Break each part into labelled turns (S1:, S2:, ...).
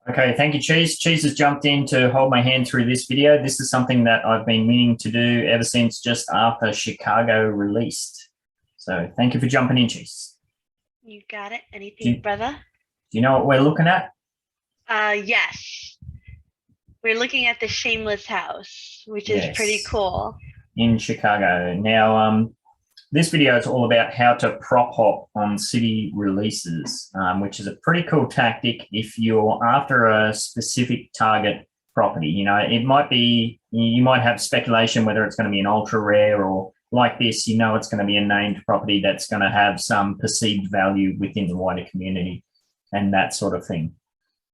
S1: Okay, thank you, Cheese. Cheese has jumped in to hold my hand through this video. This is something that I've been meaning to do ever since just after Chicago released. So thank you for jumping in, Cheese.
S2: You got it. Anything, brother?
S1: Do you know what we're looking at?
S2: Yes. We're looking at the Shameless house, which is pretty cool.
S1: In Chicago. Now, this video is all about how to prop hop on city releases, which is a pretty cool tactic if you're after a specific target property. You know, it might be, you might have speculation whether it's going to be an ultra rare or like this, you know, it's going to be a named property that's going to have some perceived value within the wider community and that sort of thing.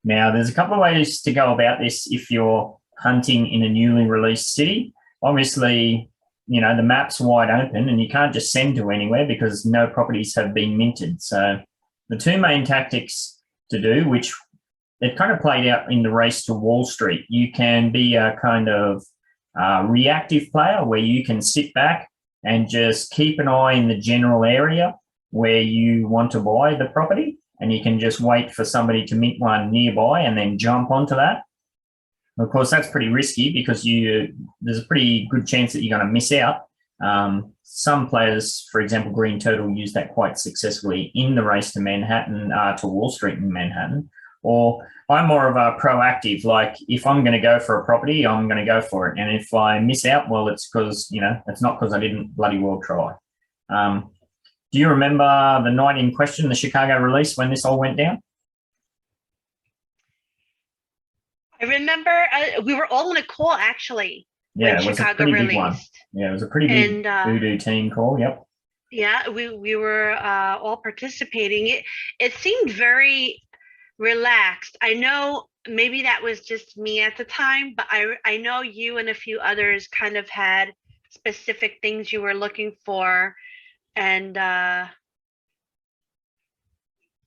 S1: Now, there's a couple of ways to go about this if you're hunting in a newly released city. Obviously, you know, the map's wide open and you can't just send to anywhere because no properties have been minted. So the two main tactics to do, which it kind of played out in the race to Wall Street, you can be a kind of reactive player where you can sit back and just keep an eye in the general area where you want to buy the property, and you can just wait for somebody to mint one nearby and then jump onto that. Of course, that's pretty risky because there's a pretty good chance that you're going to miss out. Some players, for example, Green Turtle, use that quite successfully in the race to Manhattan, to Wall Street in Manhattan. Or I'm more of a proactive, like if I'm going to go for a property, I'm going to go for it. And if I miss out, well, it's because, you know, it's not because I didn't bloody well try. Do you remember the night in question, the Chicago release, when this all went down?
S2: I remember we were all in a call, actually.
S1: Yeah, it was a pretty big one. Yeah, it was a pretty big Voodoo team call, yep.
S2: Yeah, we were all participating. It seemed very relaxed. I know maybe that was just me at the time, but I know you and a few others kind of had specific things you were looking for. And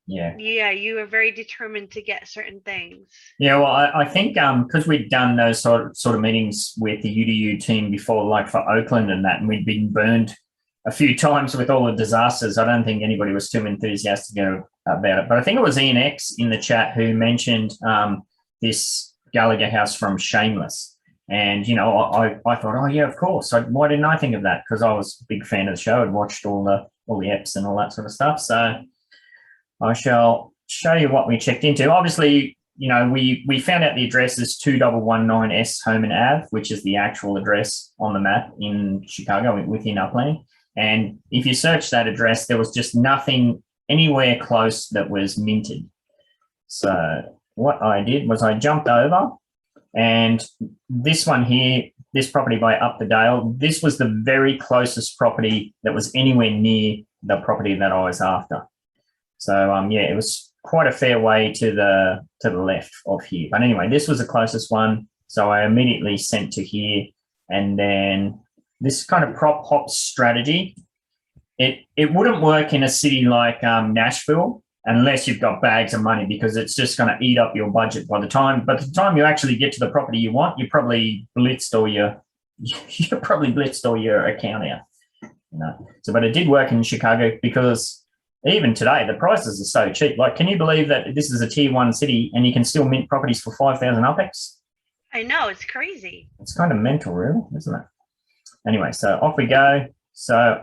S2: yeah, you were very determined to get certain things.
S1: Yeah, well, I think because we'd done those sort of meetings with the UDU team before, like for Oakland and that, and we'd been burned a few times with all the disasters, I don't think anybody was too enthusiastic about it. But I think it was Ian X in the chat who mentioned this Gallagher house from Shameless. And, you know, I thought, oh, yeah, of course. Why didn't I think of that? Because I was a big fan of the show and watched all the eps and all that sort of stuff. So I shall show you what we checked into. Obviously, you know, we found out the address is 2119 S Homan Ave, which is the actual address on the map in Chicago within Upland. And if you search that address, there was just nothing anywhere close that was minted. So what I did was I jumped over. And this one here, this property by Up the Dale, this was the very closest property that was anywhere near the property that I was after. So yeah, it was quite a fair way to the left of here. But anyway, this was the closest one. So I immediately sent to here. And then this kind of prop hop strategy, it wouldn't work in a city like Nashville, unless you've got bags of money, because it's just going to eat up your budget by the time you actually get to the property you want. You probably blitzed all your account out, you know. So, but it did work in Chicago because even today the prices are so cheap. Like, can you believe that this is a tier 1 city and you can still mint properties for 5,000 UPEX?
S2: I know, it's crazy.
S1: It's kind of mental, really, isn't it? Anyway, so off we go. So,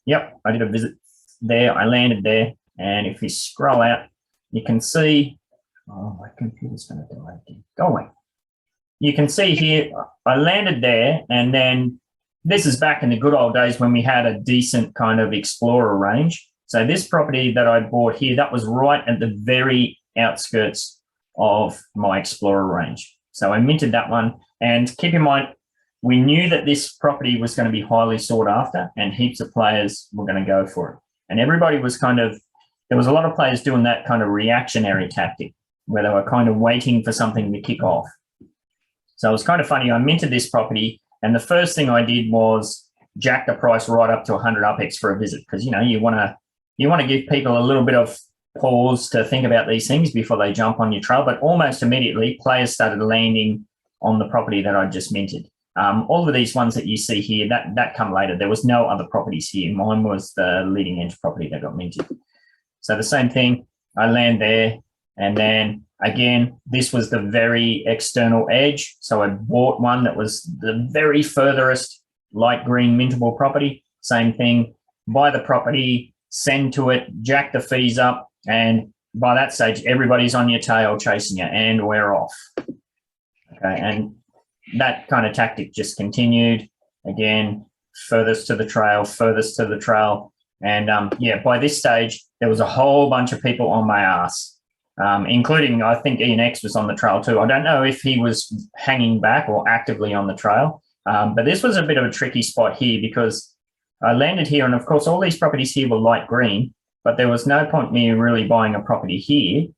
S1: yep, I did a visit there. I landed there. And if you scroll out, you can see, oh, my computer's going to delay again. Go away. You can see here, I landed there, and then this is back in the good old days when we had a decent kind of Explorer range. So this property that I bought here, that was right at the very outskirts of my Explorer range. So I minted that one. And keep in mind, we knew that this property was going to be highly sought after and heaps of players were going to go for it. And everybody was there was a lot of players doing that kind of reactionary tactic where they were kind of waiting for something to kick off. So it was kind of funny. I minted this property, and the first thing I did was jack the price right up to 100 UPEX for a visit, because, you know, you want to give people a little bit of pause to think about these things before they jump on your trail. But almost immediately, players started landing on the property that I just minted. All of these ones that you see here, that come later. There was no other properties here. Mine was the leading edge property that got minted. So the same thing, I land there, And then again, this was the very external edge. So I bought one that was the very furthest light green mintable property. Same thing, buy the property, send to it, jack the fees up, and by that stage, everybody's on your tail chasing you, and we're off. Okay, and that kind of tactic just continued. Again, furthest to the trail. And yeah, by this stage, there was a whole bunch of people on my ass, including, I think Ian X was on the trail too. I don't know if he was hanging back or actively on the trail, but this was a bit of a tricky spot here because I landed here, and of course, all these properties here were light green, but there was no point me really buying a property here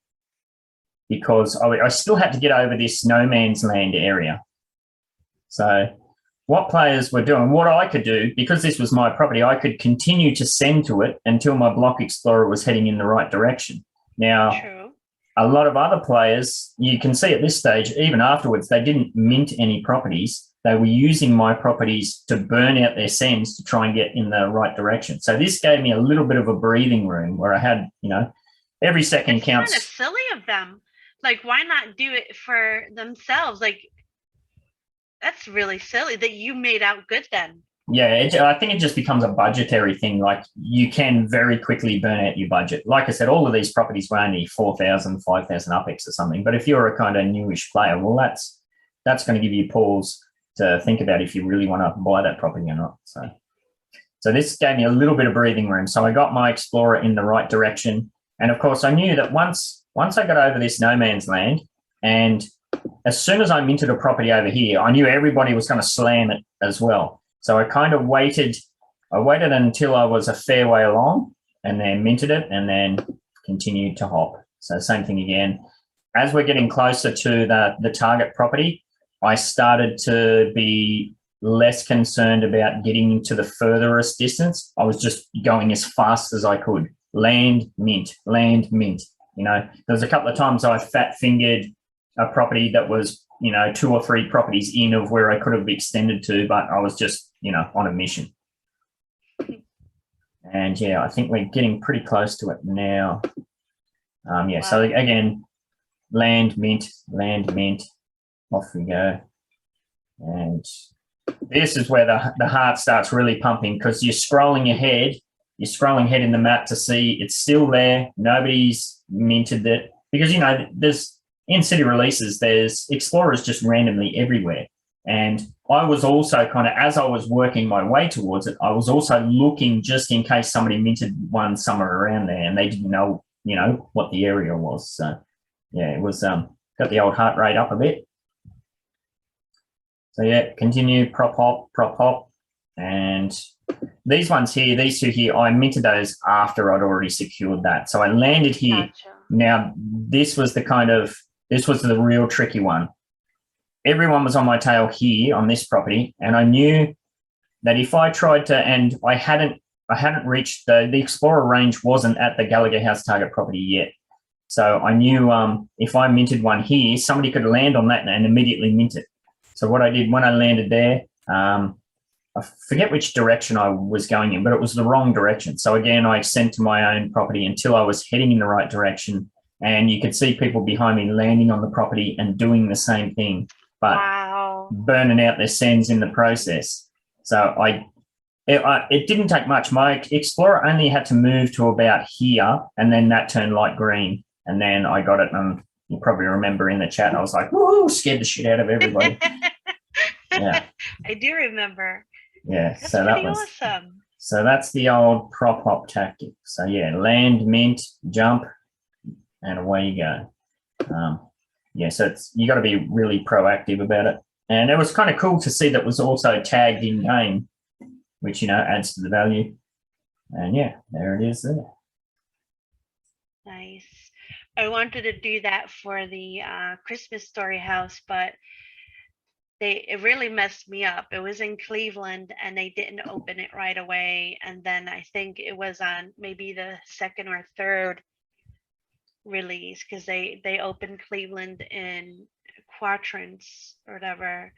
S1: because I still had to get over this no man's land area. So what players were doing, what I could do, because this was my property, I could continue to send to it until my block explorer was heading in the right direction. Now,
S2: True.
S1: A lot of other players, you can see at this stage, even afterwards, they didn't mint any properties. They were using my properties to burn out their sends to try and get in the right direction. So this gave me a little bit of a breathing room where I had, every second counts.
S2: It's kind of silly of them. Like, why not do it for themselves? Like, that's really silly that you made out good then.
S1: Yeah, I think it just becomes a budgetary thing. Like, you can very quickly burn out your budget. Like I said, all of these properties were only 4,000, 5,000 UPEX or something. But if you're a kind of newish player, well, that's going to give you pause to think about if you really want to buy that property or not. So this gave me a little bit of breathing room. So I got my explorer in the right direction. And of course, I knew that once I got over this no man's land, and as soon as I minted a property over here, I knew everybody was going to slam it as well. So I kind of waited until I was a fair way along and then minted it and then continued to hop. So same thing again. As we're getting closer to the target property, I started to be less concerned about getting to the furthest distance. I was just going as fast as I could. Land, mint. There was a couple of times I fat-fingered a property that was, 2 or 3 properties in of where I could have extended to, but I was just, on a mission. And yeah, I think we're getting pretty close to it now. Wow. So again, land, mint, off we go. And this is where the heart starts really pumping because you're scrolling ahead in the map to see it's still there. Nobody's minted it because, there's in city releases, there's explorers just randomly everywhere. And I was also kind of, as I was working my way towards it, I was also looking just in case somebody minted one somewhere around there and they didn't know, what the area was. So yeah, it was got the old heart rate up a bit. So yeah, continue, prop hop. And these ones here, these two here, I minted those after I'd already secured that. So I landed here.
S2: Gotcha.
S1: Now, this was the real tricky one. Everyone was on my tail here on this property, and I knew that if I tried to, and I hadn't reached the Explorer range wasn't at the Gallagher House target property yet. So I knew if I minted one here, somebody could land on that and immediately mint it. So what I did when I landed there, I forget which direction I was going in, but it was the wrong direction. So again, I sent to my own property until I was heading in the right direction. And you could see people behind me landing on the property and doing the same thing, but burning out their sends in the process. So it didn't take much. My Explorer only had to move to about here, and then that turned light green. And then I got it, and you probably remember in the chat, I was like, woo, scared the shit out of everybody. Yeah.
S2: I do remember.
S1: Yeah,
S2: that's
S1: so that was
S2: awesome.
S1: So that's the old prop hop tactic. So yeah, land, mint, jump, and away you go. Yeah, so you got to be really proactive about it. And it was kind of cool to see that was also tagged in game, which adds to the value. And yeah, there it is there.
S2: Nice. I wanted to do that for the Christmas Story house, but it really messed me up. It was in Cleveland and they didn't open it right away. And then I think it was on maybe the second or third release because they opened Cleveland in quadrants or whatever.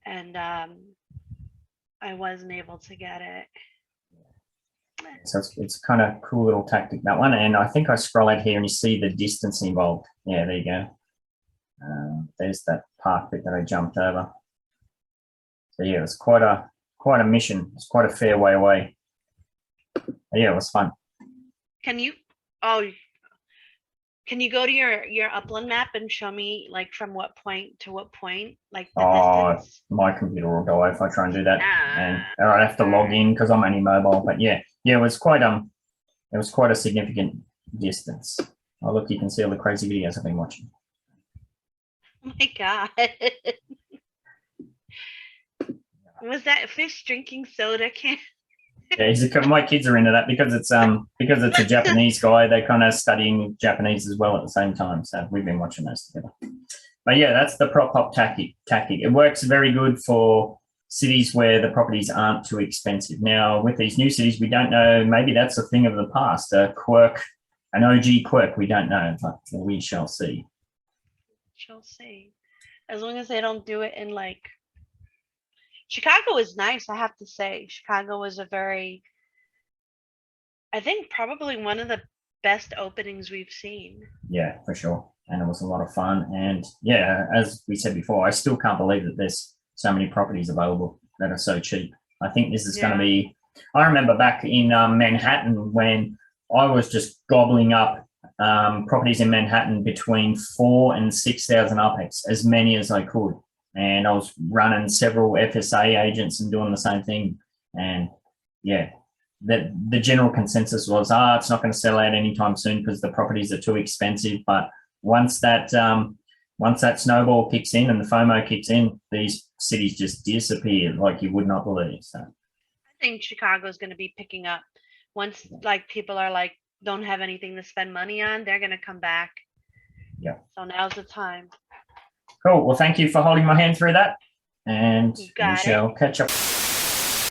S2: And I wasn't able to get it.
S1: So it's kind of cool little tactic, that one. And I think I scroll out here and you see the distance involved. Yeah, there you go. There's that park bit that I jumped over. So yeah, it was quite a mission. It's quite a fair way away. But yeah, it was fun.
S2: Can you go to your Upland map and show me like from what point to what point, like the distance?
S1: My computer will die if I try and do that, and I have to log in because I'm only mobile. But yeah, it was quite a significant distance. Oh look, you can see all the crazy videos I've been watching.
S2: Oh my god. Was that fish drinking soda can?
S1: Yeah, my kids are into that because it's a Japanese guy. They're kind of studying Japanese as well at the same time. So we've been watching those together. But yeah, that's the prop pop tactic. It works very good for cities where the properties aren't too expensive. Now, with these new cities, we don't know. Maybe that's a thing of the past. A quirk, an OG quirk. We don't know, but we shall see.
S2: Shall see. As long as they don't do it in like. Chicago is nice, I have to say. Chicago was I think probably one of the best openings we've seen.
S1: Yeah, for sure. And it was a lot of fun. And yeah, as we said before, I still can't believe that there's so many properties available that are so cheap. I think this is going to be, I remember back in Manhattan when I was just gobbling up properties in Manhattan between 4,000 and 6,000 UPEX, as many as I could. And I was running several FSA agents and doing the same thing. And yeah, the general consensus was, it's not going to sell out anytime soon because the properties are too expensive. But once that snowball kicks in and the FOMO kicks in, these cities just disappear like you would not believe. So
S2: I think Chicago is going to be picking up once like people are like don't have anything to spend money on. They're going to come back.
S1: Yeah.
S2: So now's the time.
S1: Cool. Well, thank you for holding my hand through that, and we shall catch up.